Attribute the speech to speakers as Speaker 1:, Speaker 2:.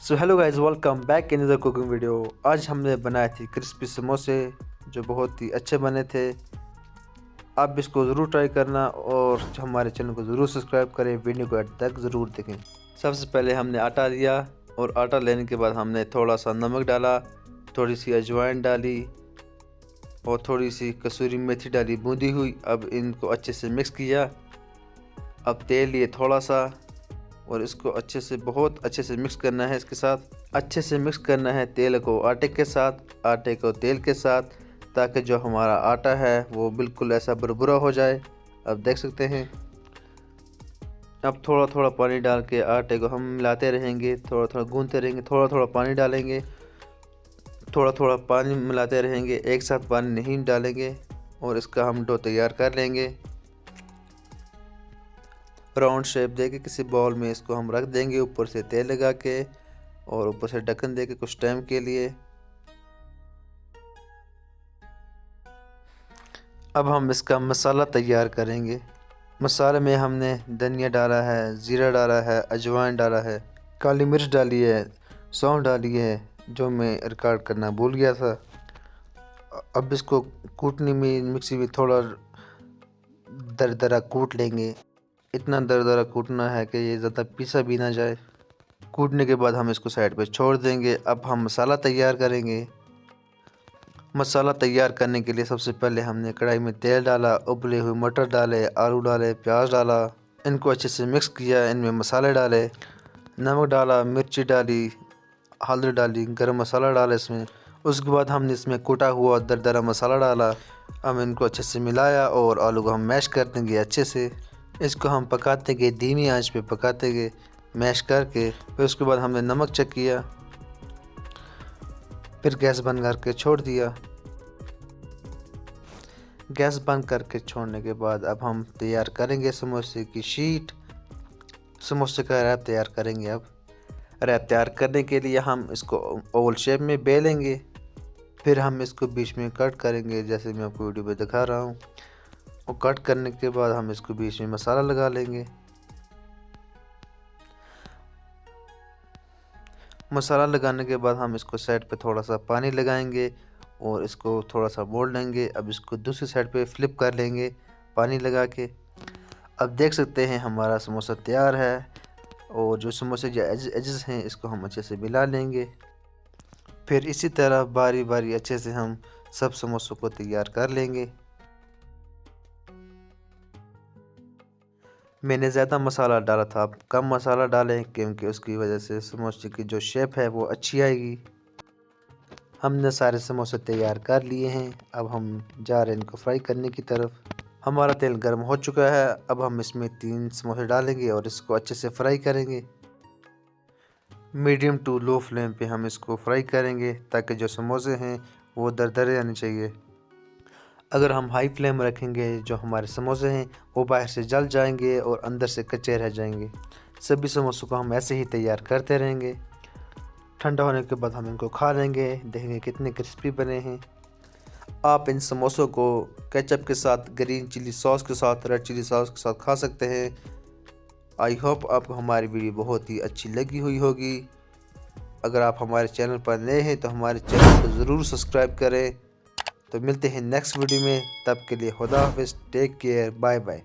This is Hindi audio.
Speaker 1: So hello guys, welcome back in the cooking video. आज हमने बनाए थे क्रिस्पी समोसे जो बहुत ही अच्छे बने थे। आप भी इसको ज़रूर ट्राई करना और हमारे चैनल को ज़रूर सब्सक्राइब करें, वीडियो को एंड तक ज़रूर देखें। सबसे पहले हमने आटा लिया और आटा लेने के बाद हमने थोड़ा सा नमक डाला, थोड़ी सी अजवाइन डाली और थोड़ी सी कसूरी मेथी डाली बूंदी हुई। अब इनको अच्छे से मिक्स किया। अब तेल लिए थोड़ा सा और इसको अच्छे से बहुत अच्छे से मिक्स करना है। इसके साथ अच्छे से मिक्स करना है तेल को आटे के साथ, आटे को तेल के साथ, ताकि जो हमारा आटा है वो बिल्कुल ऐसा बुरबुरा हो जाए। अब देख सकते हैं। अब थोड़ा थोड़ा पानी डाल के आटे को हम मिलाते रहेंगे, थोड़ा थोड़ा गूंदते रहेंगे, थोड़ा थोड़ा पानी डालेंगे, थोड़ा थोड़ा पानी मिलाते रहेंगे, एक साथ पानी नहीं डालेंगे और इसका हम डो तैयार कर लेंगे। राउंड शेप देके किसी बाउल में इसको हम रख देंगे, ऊपर से तेल लगा के और ऊपर से ढक्कन देके कुछ टाइम के लिए। अब हम इसका मसाला तैयार करेंगे। मसाले में हमने धनिया डाला है, ज़ीरा डाला है, अजवाइन डाला है, काली मिर्च डाली है, सौंफ डाली है जो मैं रिकॉर्ड करना भूल गया था। अब इसको कूटने में मिक्सी में थोड़ा दरदरा कूट लेंगे। इतना दरदरा कूटना है कि ये ज़्यादा पीसा भी ना जाए। कूटने के बाद हम इसको साइड पे छोड़ देंगे। अब हम मसाला तैयार करेंगे। मसाला तैयार करने के लिए सबसे पहले हमने कढ़ाई में तेल डाला, उबले हुए मटर डाले, आलू डाले, प्याज डाला, इनको अच्छे से मिक्स किया। इनमें मसाले डाले, नमक डाला, मिर्ची डाली, हल्दी डाली, गरम मसाला डाला इसमें। उसके बाद हमने इसमें कूटा हुआ दरदरा मसाला डाला। हम इनको अच्छे से मिलाया और आलू को हम मैश कर देंगे अच्छे से। इसको हम पकाते गए, धीमी आंच पे पकाते गए मैश करके। फिर उसके बाद हमने नमक चेक किया, फिर गैस बंद करके छोड़ दिया। गैस बंद करके छोड़ने के बाद अब हम तैयार करेंगे समोसे की शीट। समोसे का रैप तैयार करेंगे। अब रैप तैयार करने के लिए हम इसको ओवल शेप में बेलेंगे, फिर हम इसको बीच में कट करेंगे जैसे मैं आपको वीडियो पे दिखा रहा हूँ। और कट करने के बाद हम इसको बीच में मसाला लगा लेंगे। मसाला लगाने के बाद हम इसको साइड पे थोड़ा सा पानी लगाएंगे और इसको थोड़ा सा मोड़ लेंगे। अब इसको दूसरी साइड पे फ्लिप कर लेंगे पानी लगा के। अब देख सकते हैं हमारा समोसा तैयार है और जो समोसे जो एजेस हैं इसको हम अच्छे से मिला लेंगे। फिर इसी तरह बारी बारी अच्छे से हम सब समोसों को तैयार कर लेंगे। मैंने ज़्यादा मसाला डाला था, आप कम मसाला डालें क्योंकि उसकी वजह से समोसे की जो शेप है वो अच्छी आएगी। हमने सारे समोसे तैयार कर लिए हैं। अब हम जा रहे हैं इनको फ्राई करने की तरफ। हमारा तेल गर्म हो चुका है। अब हम इसमें 3 समोसे डालेंगे और इसको अच्छे से फ्राई करेंगे। मीडियम टू लो फ्लेम पे हम इसको फ्राई करेंगे ताकि जो समोसे हैं वो दरदरे आने चाहिए। अगर हम हाई फ्लेम रखेंगे जो हमारे समोसे हैं वो बाहर से जल जाएंगे और अंदर से कच्चे रह जाएंगे। सभी समोसों को हम ऐसे ही तैयार करते रहेंगे। ठंडा होने के बाद हम इनको खा लेंगे, देखेंगे कितने क्रिस्पी बने हैं। आप इन समोसों को केचप के साथ, ग्रीन चिली सॉस के साथ, रेड चिली सॉस के साथ खा सकते हैं। आई होप आपको हमारी वीडियो बहुत ही अच्छी लगी हुई होगी। अगर आप हमारे चैनल पर नए हैं तो हमारे चैनल को ज़रूर सब्सक्राइब करें। तो मिलते हैं नेक्स्ट वीडियो में, तब के लिए खुदा हाफिज़, टेक केयर, बाय बाय।